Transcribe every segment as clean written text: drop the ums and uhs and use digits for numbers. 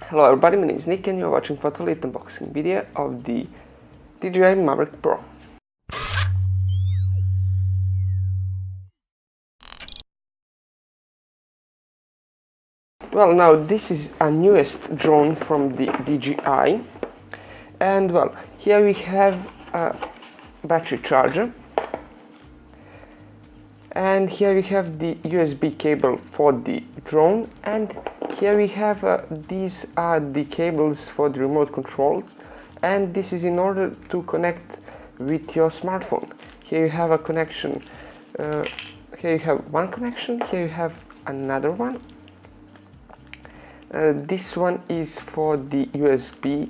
Hello everybody, my name is Nick and you're watching for the Leet unboxing video of the DJI Mavic Pro. Well, now this is a newest drone from the DJI, and well, here we have a battery charger, and here we have the USB cable for the drone, and here we have these are the cables for the remote control, and this is in order to connect with your smartphone. Here you have a connection, here you have one connection, here you have another one. This one is for the USB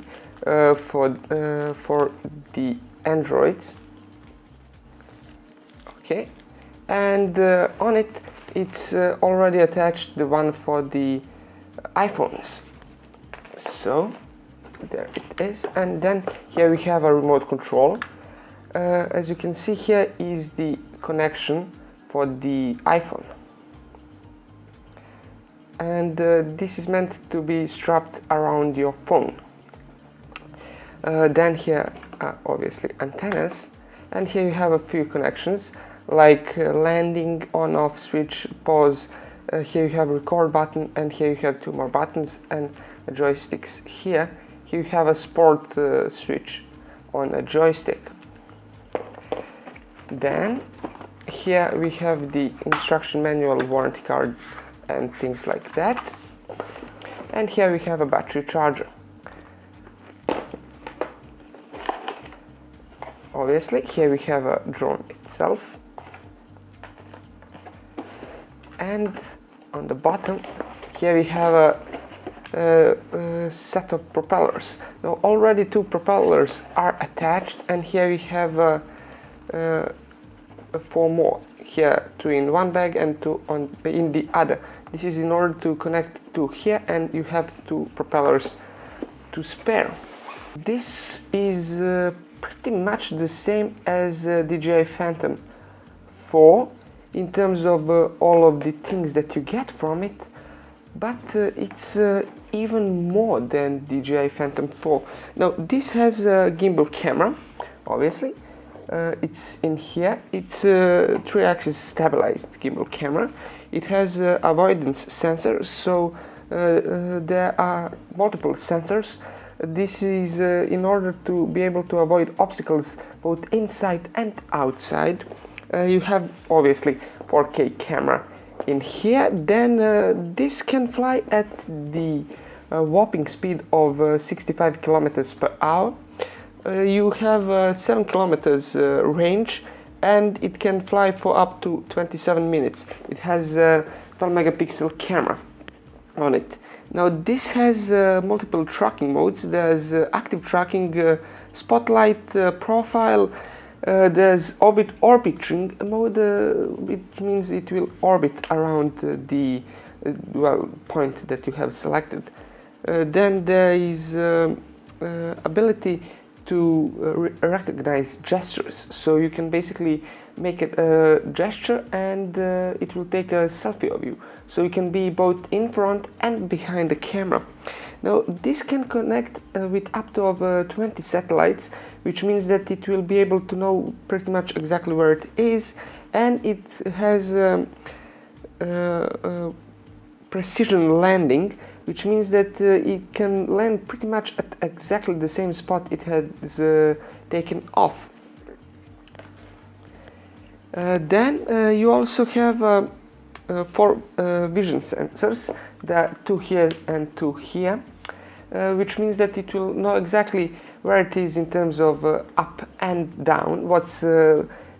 for the Androids. Okay, and on it it's already attached the one for the iPhones. So there it is, and then here we have a remote control. As you can see, here is the connection for the iPhone, and this is meant to be strapped around your phone. Then here are obviously antennas, and here you have a few connections like landing, on off switch, pause. Here you have a record button, and here you have two more buttons and joysticks. Here you have a sport switch on a joystick. Then here we have the instruction manual, warranty card and things like that, and here we have a battery charger. Obviously here we have a drone itself, and on the bottom here we have a set of propellers. Now already two propellers are attached, and here we have four more. Here two in one bag and two in the other. This is in order to connect to here, and you have two propellers to spare. This is pretty much the same as DJI Phantom 4 in terms of all of the things that you get from it, but it's even more than DJI Phantom 4. Now this has a gimbal camera, obviously. It's in here. It's a 3-axis stabilized gimbal camera. It has avoidance sensors, so there are multiple sensors. This is in order to be able to avoid obstacles both inside and outside. You have obviously 4K camera in here. Then this can fly at the whopping speed of 65 kilometers per hour. You have 7 kilometers range, and it can fly for up to 27 minutes. It has a 12 megapixel camera on it. Now this has multiple tracking modes. There's active tracking, spotlight, profile. There's orbiting mode, which means it will orbit around the point that you have selected. Then there is ability to recognize gestures, so you can basically make it a gesture, and it will take a selfie of you, so you can be both in front and behind the camera. Now this can connect with up to 20 satellites, which means that it will be able to know pretty much exactly where it is, and it has precision landing, which means that it can land pretty much at exactly the same spot it has taken off. Then you also have 4 vision sensors. There are 2 here and 2 here, which means that it will know exactly where it is in terms of up and down, what's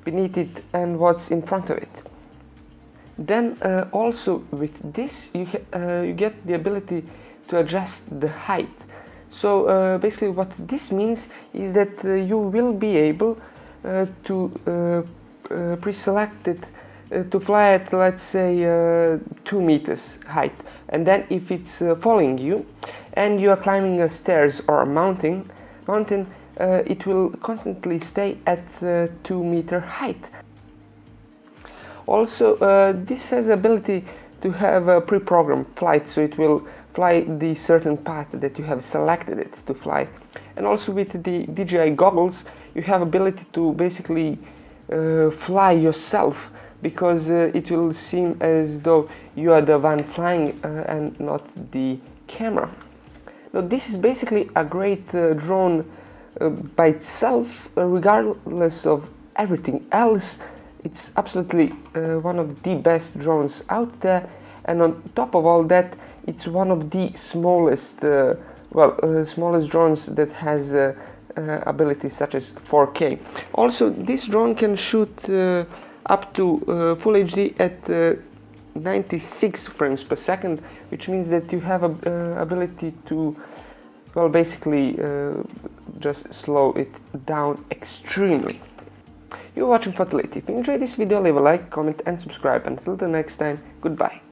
beneath it and what's in front of it. Then also with this you get the ability to adjust the height. So basically what this means is that you will be able to pre-select it to fly at, let's say, 2 meters height, and then if it's following you and you are climbing a stairs or a mountain, it will constantly stay at 2 meter height. Also, this has ability to have a pre-programmed flight, so it will fly the certain path that you have selected it to fly. And also with the DJI goggles you have ability to basically fly yourself, because it will seem as though you are the one flying and not the camera. Now this is basically a great drone by itself, regardless of everything else. It's absolutely one of the best drones out there, and on top of all that, it's one of the smallest, smallest drones that has abilities such as 4K. Also, this drone can shoot up to Full HD at 96 frames per second, which means that you have a ability to, well, basically just slow it down extremely. You're watching Leet. If you enjoyed this video, leave a like, comment and subscribe. Until the next time, goodbye.